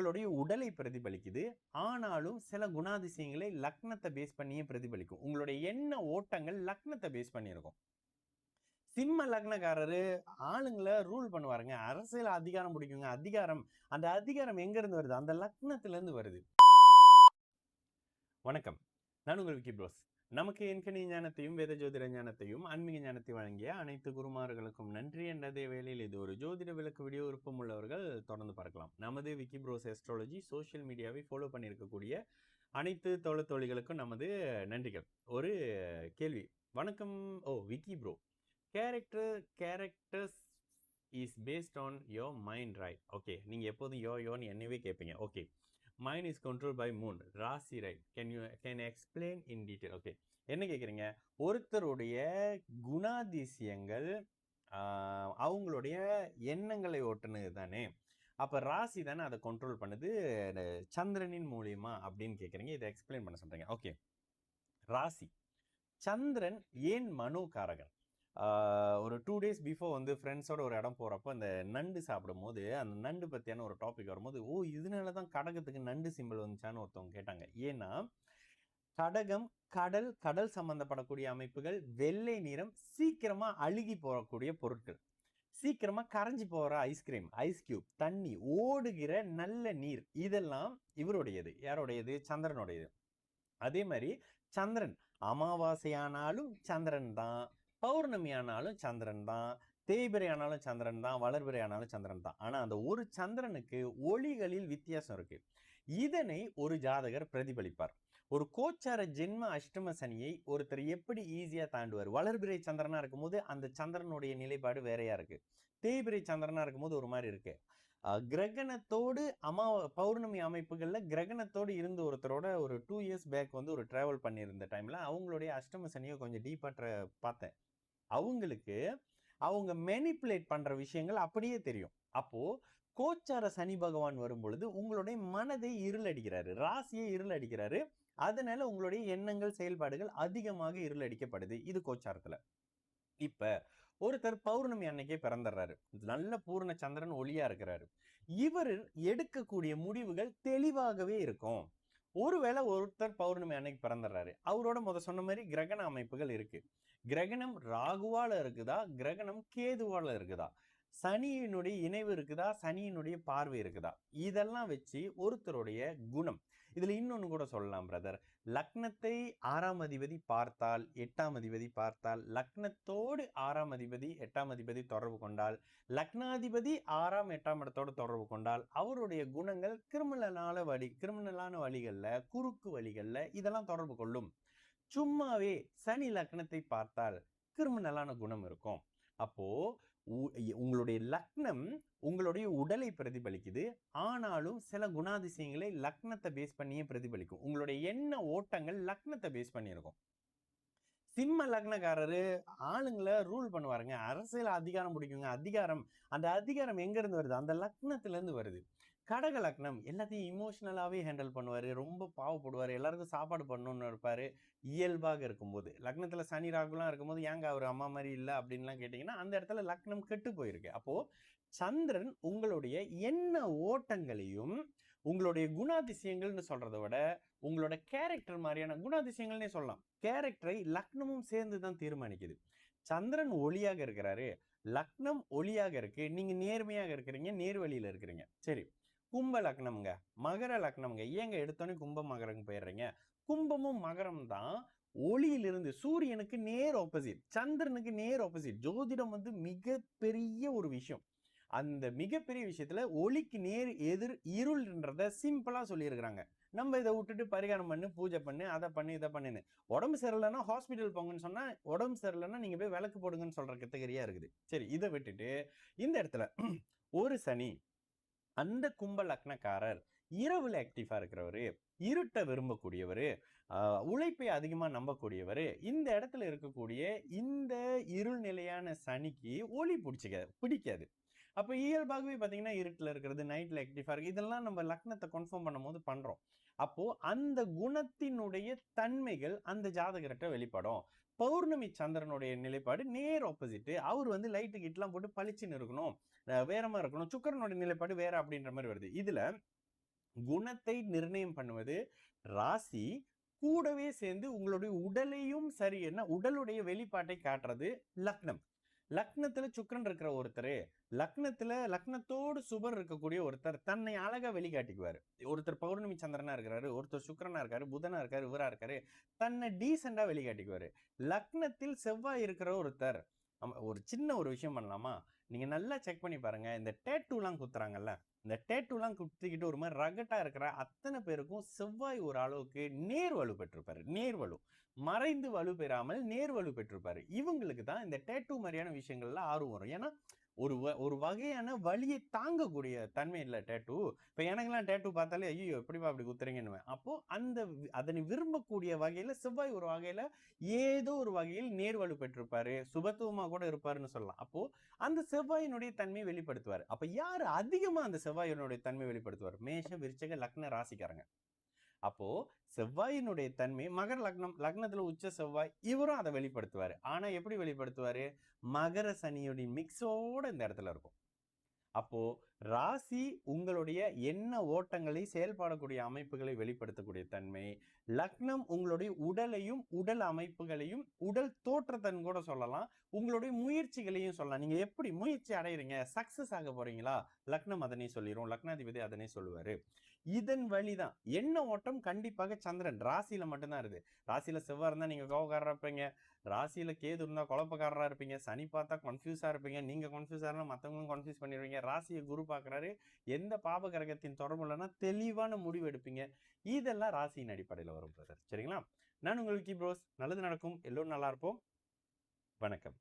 உங்களுடைய உடலை பிரதிபலிக்குது. ஆனாலும் சில குணாதிசயங்களை லக்னத்தை பேஸ் பண்ணியே பிரதிபலிக்கும். உங்களுடைய எண்ண ஓட்டங்கள் லக்னத்தை பேஸ் பண்ணியிருக்கும். சிம்ம லக்னக்காரரு ஆளுங்களை ரூல் பண்ணுவாருங்க. அரசியல் அதிகாரம் பிடிக்குங்க. அதிகாரம், அந்த அதிகாரம் எங்க இருந்து வருது? அந்த லக்னத்துல இருந்து வருது. வணக்கம், நான் உங்கள் விக்கி ப்ரோஸ். நமக்கு எண்கணி ஞானத்தையும் வேத ஜோதிட ஞானத்தையும் ஆன்மீக ஞானத்தை வழங்கிய அனைத்து குருமார்களுக்கும் நன்றி. என்றதே வேளையில் இது ஒரு ஜோதிட விளக்கு வீடியோ. விருப்பம் உள்ளவர்கள் தொடர்ந்து பார்க்கலாம். நமது Vicky bros astrology social media follow பண்ணியிருக்கக்கூடிய அனைத்து தோழிகளுக்கும் நமது நன்றிகள். ஒரு கேள்வி. வணக்கம். Vicky bro, characters is based on your mind, right? Okay, நீங்க எப்போதும் யோன்னு என்னவே கேட்பீங்க. Okay, mind is control by moon, ராசி, right? Can explain in detail? Okay, என்ன கேட்குறீங்க? ஒருத்தருடைய குணாதிசயங்கள் அவங்களுடைய எண்ணங்களை ஓட்டுனது தானே. அப்போ ராசி தானே அதை கண்ட்ரோல் பண்ணுது சந்திரனின் மூலியமா அப்படின்னு கேட்குறீங்க. இதை எக்ஸ்பிளைன் பண்ண சொல்றீங்க. ஓகே, ராசி, சந்திரன் ஏன் மனோகாரகன்? ஒரு 2 days பிஃபோர் வந்து ஃப்ரெண்ட்ஸோட ஒரு இடம் போகிறப்போ அந்த நண்டு சாப்பிடும் போது அந்த நண்டு பற்றியான ஒரு டாபிக் வரும்போது, இதனால தான் கடகத்துக்கு நண்டு சிம்பிள் வந்துச்சான்னு ஒருத்தவங்க கேட்டாங்க. ஏன்னா கடகம் கடல் சம்பந்தப்படக்கூடிய அமைப்புகள், வெள்ளை நிறம், சீக்கிரமா அழுகி போகக்கூடிய பொருட்கள், சீக்கிரமா கரைஞ்சி போகிற ஐஸ்கிரீம், ஐஸ் கியூப், தண்ணி, ஓடுகிற நல்ல நீர், இதெல்லாம் இவருடையது. யாருடையது? சந்திரனுடையது. அதே மாதிரி சந்திரன் அமாவாசையானாலும் சந்திரன் தான், பௌர்ணமி ஆனாலும் சந்திரன் தான், தேய்பிரை ஆனாலும் சந்திரன் தான், வளர்பிறை ஆனாலும் சந்திரன் தான். ஆனா அந்த ஒரு சந்திரனுக்கு ஒளிகளில் வித்தியாசம் இருக்கு. இதனை ஒரு ஜாதகர் பிரதிபலிப்பார். ஒரு கோச்சார ஜென்ம அஷ்டம சனியை ஒருத்தர் எப்படி ஈஸியா தாண்டுவார்? வளர்பிறை சந்திரனா இருக்கும்போது அந்த சந்திரனுடைய நிலைப்பாடு வேறையா இருக்கு. தேய்பிரை சந்திரனா இருக்கும்போது ஒரு மாதிரி இருக்கு. கிரகணத்தோடு பௌர்ணமி அமைப்புகள்ல கிரகணத்தோடு இருந்து ஒருத்தரோட ஒரு 2 years பேக் வந்து ஒரு டிராவல் பண்ணியிருந்த டைம்ல அவங்களுடைய அஷ்டம சனியை கொஞ்சம் டீப்பா பார்த்தேன். அவங்களுக்கு அவங்க மேனிப்புலேட் பண்ற விஷயங்கள் அப்படியே தெரியும். அப்போ கோச்சார சனி பகவான் வரும் பொழுது உங்களுடைய மனதை இருளடிக்கிறாரு, ராசியை இருளடிக்கிறாரு. அதனால உங்களுடைய எண்ணங்கள், செயல்பாடுகள் அதிகமாக இருளடிக்கப்படுது. இது கோச்சாரத்துல. இப்ப ஒருத்தர் பௌர்ணமி அன்னைக்கே பிறந்துடுறாரு, நல்ல பூர்ண சந்திரன் ஒளியா இருக்கிறாரு. இவர் எடுக்கக்கூடிய முடிவுகள் தெளிவாகவே இருக்கும். ஒருவேளை ஒருத்தர் பௌர்ணமி அன்னைக்கு பிறந்துடுறாரு, அவரோட சொன்ன மாதிரி கிரகண அமைப்புகள் இருக்கு. கிரகணம் ராகுவால இருக்குதா, கிரகணம் கேதுவால இருக்குதா, சனியினுடைய இணைவு இருக்குதா, சனியினுடைய பார்வை இருக்குதா, இதெல்லாம் வச்சு ஒருத்தருடைய குணம். இதுல இன்னொன்னு கூட சொல்லலாம் பிரதர். லக்னத்தை 6ஆம் அதிபதி பார்த்தால், 8ஆம் அதிபதி பார்த்தால், லக்னத்தோடு 6ஆம் அதிபதி 8ஆம் அதிபதி தொடர்பு கொண்டால், லக்னாதிபதி 6ஆம் 8ஆம் இடத்தோடு தொடர்பு கொண்டால் அவருடைய குணங்கள் கிரிமினலான வழிகள்ல, குறுக்கு வழிகள்ல இதெல்லாம் தொடர்பு கொள்ளும். சும்மாவே சனி லக்னத்தை பார்த்தால் கிரிமினலான குணம் இருக்கும். அப்போ உங்களுடைய லக்னம் உங்களுடைய உடலை பிரதிபலிக்குது. ஆனாலும் சில குணாதிசயங்களை லக்னத்தை பேஸ் பண்ணியே பிரதிபலிக்கும். உங்களுடைய எண்ண ஓட்டங்கள் லக்னத்தை பேஸ் பண்ணியிருக்கும். சிம்ம லக்னக்காரரு ஆளுங்களை ரூல் பண்ணுவாருங்க. அரசியல் அதிகாரம் பிடிக்குங்க. அதிகாரம், அந்த அதிகாரம் எங்க இருந்து வருது? அந்த லக்னத்துல இருந்து வருது. கடக லக்னம் எல்லாத்தையும் இமோஷனலாவே ஹேண்டில் பண்ணுவாரு, ரொம்ப பாவப்படுவாரு, எல்லாருக்கும் சாப்பாடு பண்ணணும்னு இருப்பாரு. இயல்பாக இருக்கும்போது லக்னத்துல சனி ராகுலாம் இருக்கும்போது ஏங்க அவர் அம்மா மாதிரி இல்லை அப்படின்லாம் கேட்டீங்கன்னா அந்த இடத்துல லக்னம் கெட்டு போயிருக்கு. அப்போ சந்திரன் உங்களுடைய எண்ண ஓட்டங்களையும் உங்களுடைய குணாதிசயங்கள்னு சொல்றதை விட உங்களோட கேரக்டர் மாதிரியான குணாதிசயங்கள்னே சொல்லலாம். கேரக்டரை லக்னமும் சேர்ந்து தான் தீர்மானிக்குது. சந்திரன் ஒளியாக இருக்கிறாரு, லக்னம் ஒளியாக இருக்கு, நீங்க நேர்மையாக இருக்கிறீங்க, நேர்வழியில இருக்கிறீங்க. சரி, கும்ப லக்னம்ங்க, மகர லக்னம்ங்க. ஏங்க எடுத்தோன்னே கும்பம் மகரம் போயிடுறீங்க? கும்பமும் மகரம் தான் ஒளியிலிருந்து சூரியனுக்கு நேர் ஆப்போசிட், சந்திரனுக்கு நேர் ஆப்போசிட். ஜோதிடம் வந்து மிகப்பெரிய ஒரு விஷயம். அந்த மிகப்பெரிய விஷயத்துல ஒளிக்கு நேர் எதிர் இருள்ன்றத சிம்பிளா சொல்லியிருக்கிறாங்க. நம்ம இதை விட்டுட்டு பரிகாரம் பண்ணு, பூஜை பண்ணு, அதை பண்ணு, இதை பண்ணுன்னு. உடம்பு சரியில்லைன்னா ஹாஸ்பிட்டல் போங்கன்னு சொன்னா, உடம்பு சரியில்லைன்னா நீங்க போய் விளக்கு போடுங்கன்னு சொல்ற கேட்டகரியா இருக்குது. சரி, இதை விட்டுட்டு இந்த இடத்துல ஒரு சனி, அந்த கும்ப லக்னக்காரர் இரவுல ஆக்டிவா இருக்கிறவரு, இருட்ட விரும்பக்கூடியவரு, உழைப்பை அதிகமா நம்பக்கூடியவரு, இந்த இடத்துல இருக்கக்கூடிய இந்த இருள் நிலையான சனிக்கு ஒளி பிடிக்காது. அப்ப இயல்பாகவே பாத்தீங்கன்னா இருட்டுல இருக்கிறது, நைட்ல ஆக்டிவா இருக்கு, இதெல்லாம் நம்ம லக்னத்தை கன்ஃபார்ம் பண்ணும் போது பண்றோம். அப்போ அந்த குணத்தினுடைய தன்மைகள் அந்த ஜாதகர்கிட்ட வெளிப்படும். பௌர்ணமி சந்திரனுடைய நிலைப்பாடு நேர் ஆப்போசிட். அவர் வந்து லைட்டு கிட்லாம் போட்டு பளிச்சுன்னு இருக்கணும், வேறமா இருக்கணும். சுக்கரனுடைய நிலைப்பாடு வேற அப்படின்ற மாதிரி வருது. இதுல குணத்தை நிர்ணயம் பண்ணுவது ராசி, கூடவே சேர்ந்து உங்களுடைய உடலையும் சரி என்ன உடலுடைய வெளிப்பாட்டை காட்டுறது லக்னம். லக்னத்துல சுக்கிரன் இருக்கிற ஒருத்தர், லக்னத்தோடு சுபர் இருக்கக்கூடிய ஒருத்தர் தன்னை அழகா வெளிக்காட்டிக்குவாரு. ஒருத்தர் பௌர்ணமி சந்திரனா இருக்கிறாரு, ஒருத்தர் சுக்கிரனா இருக்காரு, புதனா இருக்காரு, இவரா இருக்காரு, தன்னை டீசெண்டா வெளிக்காட்டிக்குவாரு. லக்னத்தில் செவ்வாய் இருக்கிற ஒருத்தர், ஒரு சின்ன ஒரு விஷயம் பண்ணலாமா, நீங்க நல்லா செக் பண்ணி பாருங்க. இந்த டேட்டூலாம் குத்துறாங்கல்ல, இந்த டேட்டூலாம் குத்திக்கிட்டு ஒரு மாதிரி ரகட்டா இருக்கிற அத்தனை பேருக்கும் செவ்வாய் ஒரு அளவுக்கு நேர்வலு பெற்றிருப்பாரு. நேர்வலு, மறைந்து வலு பெறாமல் நேர்வலு பெற்றிருப்பாரு. இவங்களுக்கு தான் இந்த டேட்டூ மாதிரியான விஷயங்கள்ல ஆர்வம் வரும். ஏன்னா ஒரு வகையான வலியை தாங்கக்கூடிய தன்மை இல்லை டேட்டூ. இப்ப எனக்கெல்லாம் டேட்டூ பார்த்தாலே ஐயோ எப்படிப்பா அப்படி குத்துறீங்கன்னு. அப்போ அதனை விரும்பக்கூடிய வகையில செவ்வாய் ஒரு வகையில ஏதோ ஒரு வகையில் நேர்வலு பெற்றிருப்பாரு, சுபத்துவமா கூட இருப்பாருன்னு சொல்லலாம். அப்போ அந்த செவ்வாயினுடைய தன்மையை வெளிப்படுத்துவார். அப்ப யாரு அதிகமா அந்த செவ்வாயினுடைய தன்மை வெளிப்படுத்துவார்? மேஷ, விருச்சக, லக்ன ராசிக்காரங்க. அப்போ செவ்வாயினுடைய தன்மை மகர லக்னம், லக்னத்துல உச்ச செவ்வாய், இவரும் அதை வெளிப்படுத்துவாரு. ஆனா எப்படி வெளிப்படுத்துவாரு? மகர சனியுடைய மிக்ஸோட இந்த இடத்துல இருக்கும். அப்போ ராசி உங்களுடைய எண்ண ஓட்டங்களை செயல்படக்கூடிய அமைப்புகளை வெளிப்படுத்தக்கூடிய தன்மை, லக்னம் உங்களுடைய உடலையும் உடல் அமைப்புகளையும் உடல் தோற்றத்தன் கூட சொல்லலாம், உங்களுடைய முயற்சிகளையும் சொல்லலாம். நீங்க எப்படி முயற்சி அடைகிறீங்க, சக்சஸ் ஆக போறீங்களா, லக்னம் அதனை சொல்லிரும், லக்னாதிபதி அதனை சொல்லுவாரு. இதன் வழிதான் எண்ண ஓட்டம். கண்டிப்பாக சந்திரன் ராசியில மட்டும்தான் இருக்கு. ராசியில செவ்வாய் இருந்தா நீங்க கோபக்காரரா இருப்பீங்க, ராசியில கேது இருந்தா குழப்பக்காரரா இருப்பீங்க, சனி பார்த்தா கன்ஃபியூஸா இருப்பீங்க, நீங்க கன்ஃபியூஸா இருந்தா மற்றவங்களும் கன்ஃபியூஸ் பண்ணிடுவீங்க, ராசியை குரு பார்க்குறாரு, எந்த பாப கிரகத்தின் தொடர்பு இல்லைன்னா தெளிவான முடிவு எடுப்பீங்க. இதெல்லாம் ராசியின் அடிப்படையில் வரும் பிரதர். சரிங்களா? நான் உங்களுக்கு ப்ரோஸ், நல்லது நடக்கும், எல்லோரும் நல்லா இருப்போம். வணக்கம்.